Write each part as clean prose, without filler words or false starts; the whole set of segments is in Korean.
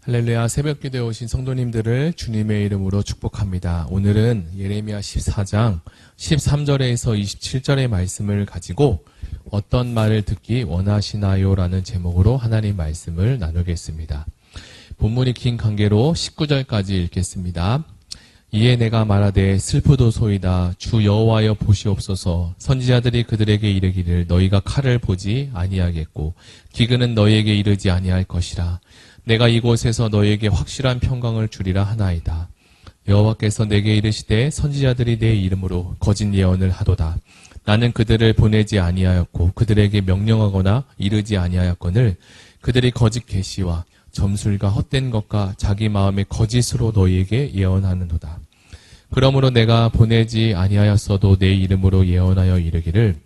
할렐루야. 새벽기도에 오신 성도님들을 주님의 이름으로 축복합니다. 오늘은 예레미야 14장 13절에서 27절의 말씀을 가지고 어떤 말을 듣기 원하시나요? 라는 제목으로 하나님 말씀을 나누겠습니다. 본문이 긴 관계로 19절까지 읽겠습니다. 이에 내가 말하되 슬프도소이다. 주 여호와여 보시옵소서. 선지자들이 그들에게 이르기를 너희가 칼을 보지 아니하겠고 기근은 너희에게 이르지 아니할 것이라. 내가 이곳에서 너희에게 확실한 평강을 주리라 하나이다. 여호와께서 내게 이르시되 선지자들이 내 이름으로 거짓 예언을 하도다. 나는 그들을 보내지 아니하였고 그들에게 명령하거나 이르지 아니하였거늘 그들이 거짓 계시와 점술과 헛된 것과 자기 마음의 거짓으로 너희에게 예언하는도다. 그러므로 내가 보내지 아니하였어도 내 이름으로 예언하여 이르기를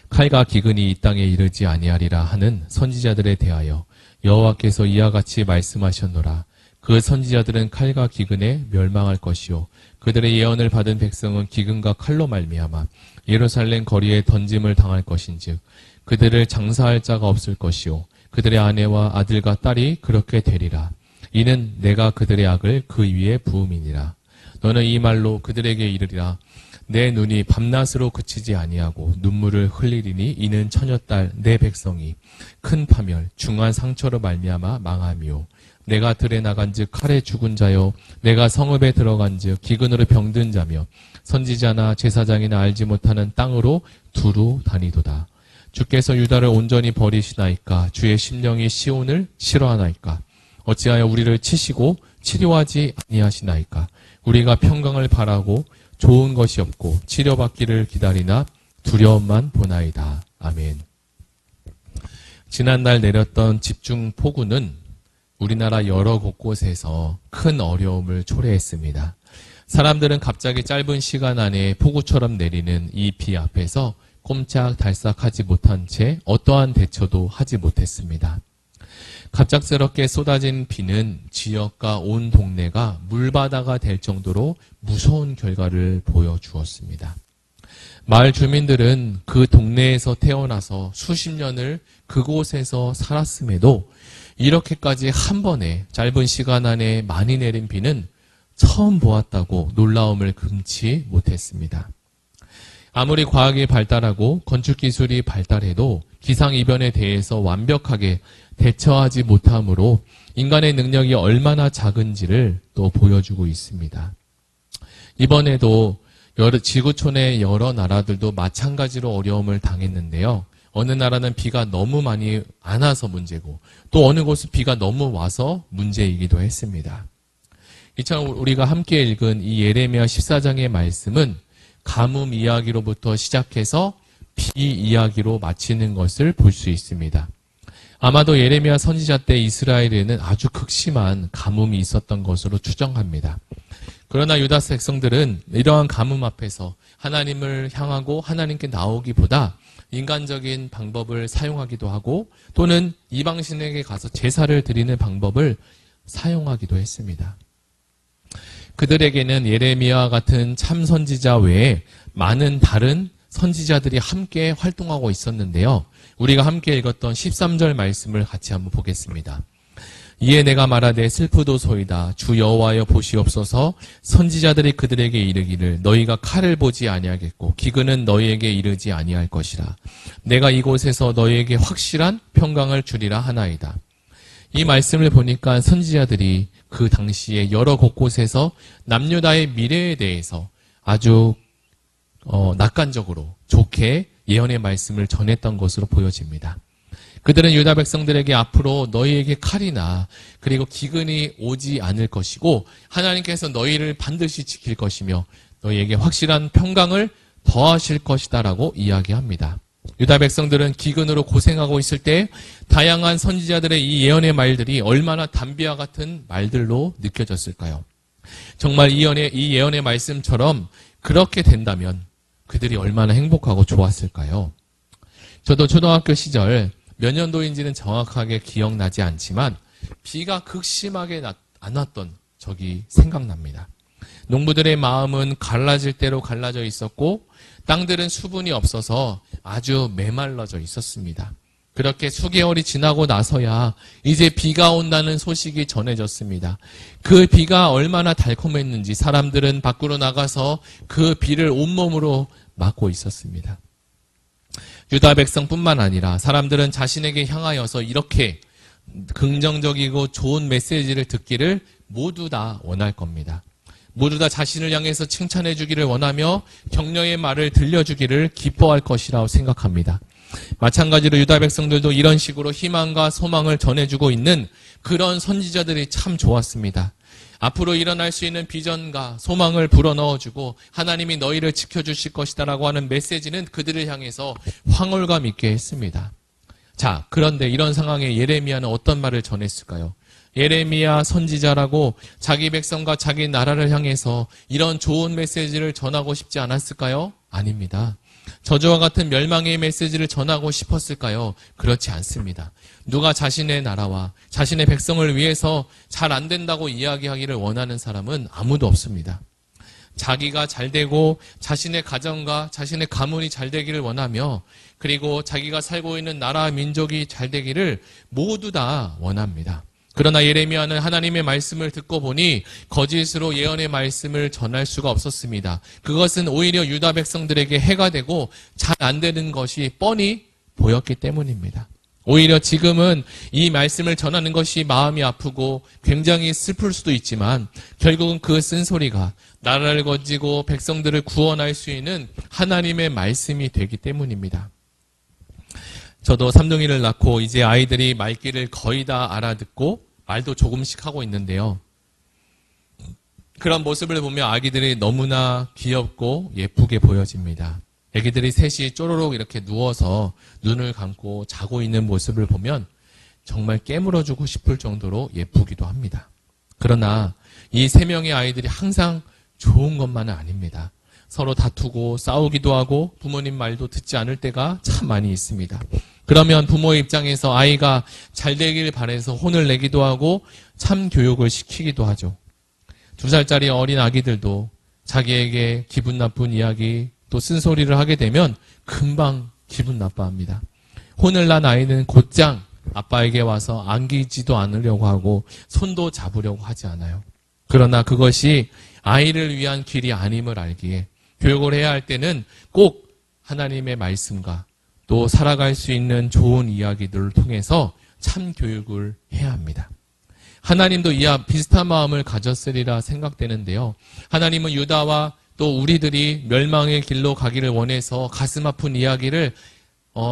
칼과 기근이 이 땅에 이르지 아니하리라 하는 선지자들에 대하여 여호와께서 이와 같이 말씀하셨노라. 그 선지자들은 칼과 기근에 멸망할 것이요 그들의 예언을 받은 백성은 기근과 칼로 말미암아 예루살렘 거리에 던짐을 당할 것인즉 그들을 장사할 자가 없을 것이요 그들의 아내와 아들과 딸이 그렇게 되리라. 이는 내가 그들의 악을 그 위에 부음이니라. 너는 이 말로 그들에게 이르리라. 내 눈이 밤낮으로 그치지 아니하고 눈물을 흘리리니 이는 처녀딸 내 백성이 큰 파멸 중한 상처로 말미암아 망함이요 내가 들에 나간즉 칼에 죽은 자요 내가 성읍에 들어간즉 기근으로 병든 자며 선지자나 제사장이나 알지 못하는 땅으로 두루 다니도다. 주께서 유다를 온전히 버리시나이까 주의 심령이 시온을 싫어하나이까 어찌하여 우리를 치시고 치료하지 아니하시나이까 우리가 평강을 바라고 좋은 것이 없고 치료받기를 기다리나 두려움만 보나이다. 아멘. 지난날 내렸던 집중폭우는 우리나라 여러 곳곳에서 큰 어려움을 초래했습니다. 사람들은 갑자기 짧은 시간 안에 폭우처럼 내리는 이 비 앞에서 꼼짝달싹하지 못한 채 어떠한 대처도 하지 못했습니다. 갑작스럽게 쏟아진 비는 지역과 온 동네가 물바다가 될 정도로 무서운 결과를 보여주었습니다. 마을 주민들은 그 동네에서 태어나서 수십 년을 그곳에서 살았음에도 이렇게까지 한 번에 짧은 시간 안에 많이 내린 비는 처음 보았다고 놀라움을 금치 못했습니다. 아무리 과학이 발달하고 건축기술이 발달해도 기상이변에 대해서 완벽하게 대처하지 못함으로 인간의 능력이 얼마나 작은지를 또 보여주고 있습니다. 이번에도 지구촌의 여러 나라들도 마찬가지로 어려움을 당했는데요. 어느 나라는 비가 너무 많이 안 와서 문제고 또 어느 곳은 비가 너무 와서 문제이기도 했습니다. 이처럼 우리가 함께 읽은 이 예레미야 14장의 말씀은 가뭄 이야기로부터 시작해서 비 이야기로 마치는 것을 볼 수 있습니다. 아마도 예레미야 선지자 때 이스라엘에는 아주 극심한 가뭄이 있었던 것으로 추정합니다. 그러나 유다 백성들은 이러한 가뭄 앞에서 하나님을 향하고 하나님께 나오기보다 인간적인 방법을 사용하기도 하고 또는 이방신에게 가서 제사를 드리는 방법을 사용하기도 했습니다. 그들에게는 예레미야와 같은 참 선지자 외에 많은 다른 선지자들이 함께 활동하고 있었는데요. 우리가 함께 읽었던 13절 말씀을 같이 한번 보겠습니다. 이에 내가 말하되 슬프도소이다. 주 여호와여 보시옵소서. 선지자들이 그들에게 이르기를 너희가 칼을 보지 아니하겠고 기근은 너희에게 이르지 아니할 것이라. 내가 이곳에서 너희에게 확실한 평강을 주리라 하나이다. 이 말씀을 보니까 선지자들이 그 당시에 여러 곳곳에서 남유다의 미래에 대해서 아주 낙관적으로 좋게 예언의 말씀을 전했던 것으로 보여집니다. 그들은 유다 백성들에게 앞으로 너희에게 칼이나 그리고 기근이 오지 않을 것이고 하나님께서 너희를 반드시 지킬 것이며 너희에게 확실한 평강을 더하실 것이다 라고 이야기합니다. 유다 백성들은 기근으로 고생하고 있을 때 다양한 선지자들의 이 예언의 말들이 얼마나 담비와 같은 말들로 느껴졌을까요? 정말 이 예언의 말씀처럼 그렇게 된다면 그들이 얼마나 행복하고 좋았을까요? 저도 초등학교 시절 몇 년도인지는 정확하게 기억나지 않지만 비가 극심하게 안 왔던 적이 생각납니다. 농부들의 마음은 갈라질 대로 갈라져 있었고 땅들은 수분이 없어서 아주 메말라져 있었습니다. 그렇게 수개월이 지나고 나서야 이제 비가 온다는 소식이 전해졌습니다. 그 비가 얼마나 달콤했는지 사람들은 밖으로 나가서 그 비를 온몸으로 맞고 있었습니다. 유다 백성뿐만 아니라 사람들은 자신에게 향하여서 이렇게 긍정적이고 좋은 메시지를 듣기를 모두 다 원할 겁니다. 모두 다 자신을 향해서 칭찬해 주기를 원하며 격려의 말을 들려주기를 기뻐할 것이라고 생각합니다. 마찬가지로 유다 백성들도 이런 식으로 희망과 소망을 전해주고 있는 그런 선지자들이 참 좋았습니다. 앞으로 일어날 수 있는 비전과 소망을 불어넣어주고 하나님이 너희를 지켜주실 것이다라고 하는 메시지는 그들을 향해서 황홀감 있게 했습니다. 자, 그런데 이런 상황에 예레미야는 어떤 말을 전했을까요? 예레미야 선지자라고 자기 백성과 자기 나라를 향해서 이런 좋은 메시지를 전하고 싶지 않았을까요? 아닙니다. 저주와 같은 멸망의 메시지를 전하고 싶었을까요? 그렇지 않습니다. 누가 자신의 나라와 자신의 백성을 위해서 잘 안 된다고 이야기하기를 원하는 사람은 아무도 없습니다. 자기가 잘 되고 자신의 가정과 자신의 가문이 잘 되기를 원하며 그리고 자기가 살고 있는 나라 민족이 잘 되기를 모두 다 원합니다. 그러나 예레미야는 하나님의 말씀을 듣고 보니 거짓으로 예언의 말씀을 전할 수가 없었습니다. 그것은 오히려 유다 백성들에게 해가 되고 잘 안 되는 것이 뻔히 보였기 때문입니다. 오히려 지금은 이 말씀을 전하는 것이 마음이 아프고 굉장히 슬플 수도 있지만 결국은 그 쓴소리가 나라를 건지고 백성들을 구원할 수 있는 하나님의 말씀이 되기 때문입니다. 저도 삼둥이를 낳고 이제 아이들이 말귀를 거의 다 알아듣고 말도 조금씩 하고 있는데요. 그런 모습을 보면 아기들이 너무나 귀엽고 예쁘게 보여집니다. 아기들이 셋이 쪼로록 이렇게 누워서 눈을 감고 자고 있는 모습을 보면 정말 깨물어주고 싶을 정도로 예쁘기도 합니다. 그러나 이 세 명의 아이들이 항상 좋은 것만은 아닙니다. 서로 다투고 싸우기도 하고 부모님 말도 듣지 않을 때가 참 많이 있습니다. 그러면 부모의 입장에서 아이가 잘 되길 바라서 혼을 내기도 하고 참 교육을 시키기도 하죠. 2살짜리 어린 아기들도 자기에게 기분 나쁜 이야기 또 쓴소리를 하게 되면 금방 기분 나빠합니다. 혼을 난 아이는 곧장 아빠에게 와서 안기지도 않으려고 하고 손도 잡으려고 하지 않아요. 그러나 그것이 아이를 위한 길이 아님을 알기에 교육을 해야 할 때는 꼭 하나님의 말씀과 또 살아갈 수 있는 좋은 이야기들을 통해서 참 교육을 해야 합니다. 하나님도 이와 비슷한 마음을 가졌으리라 생각되는데요. 하나님은 유다와 또 우리들이 멸망의 길로 가기를 원해서 가슴 아픈 이야기를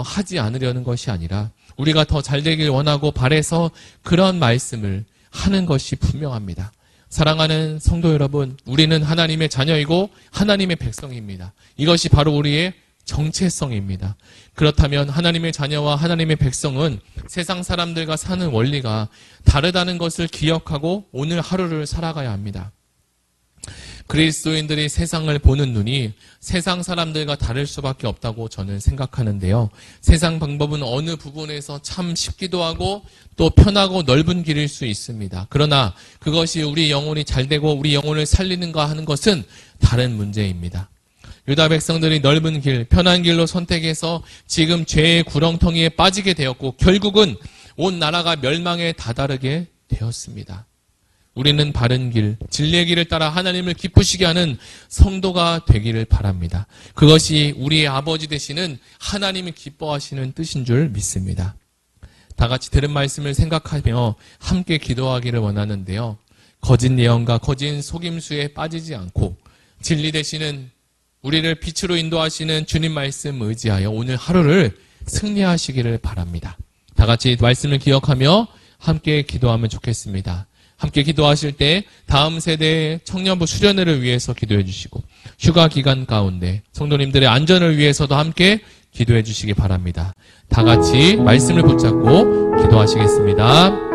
하지 않으려는 것이 아니라 우리가 더 잘 되길 원하고 바라서 그런 말씀을 하는 것이 분명합니다. 사랑하는 성도 여러분, 우리는 하나님의 자녀이고 하나님의 백성입니다. 이것이 바로 우리의 정체성입니다. 그렇다면 하나님의 자녀와 하나님의 백성은 세상 사람들과 사는 원리가 다르다는 것을 기억하고 오늘 하루를 살아가야 합니다. 그리스도인들이 세상을 보는 눈이 세상 사람들과 다를 수밖에 없다고 저는 생각하는데요. 세상 방법은 어느 부분에서 참 쉽기도 하고 또 편하고 넓은 길일 수 있습니다. 그러나 그것이 우리 영혼이 잘 되고 우리 영혼을 살리는가 하는 것은 다른 문제입니다. 유다 백성들이 넓은 길, 편한 길로 선택해서 지금 죄의 구렁텅이에 빠지게 되었고 결국은 온 나라가 멸망에 다다르게 되었습니다. 우리는 바른 길, 진리의 길을 따라 하나님을 기쁘시게 하는 성도가 되기를 바랍니다. 그것이 우리의 아버지 되시는 하나님이 기뻐하시는 뜻인 줄 믿습니다. 다 같이 들은 말씀을 생각하며 함께 기도하기를 원하는데요. 거짓 예언과 거짓 속임수에 빠지지 않고 진리 되시는 우리를 빛으로 인도하시는 주님 말씀 의지하여 오늘 하루를 승리하시기를 바랍니다. 다 같이 말씀을 기억하며 함께 기도하면 좋겠습니다. 함께 기도하실 때 다음 세대의 청년부 수련회를 위해서 기도해 주시고 휴가 기간 가운데 성도님들의 안전을 위해서도 함께 기도해 주시기 바랍니다. 다 같이 말씀을 붙잡고 기도하시겠습니다.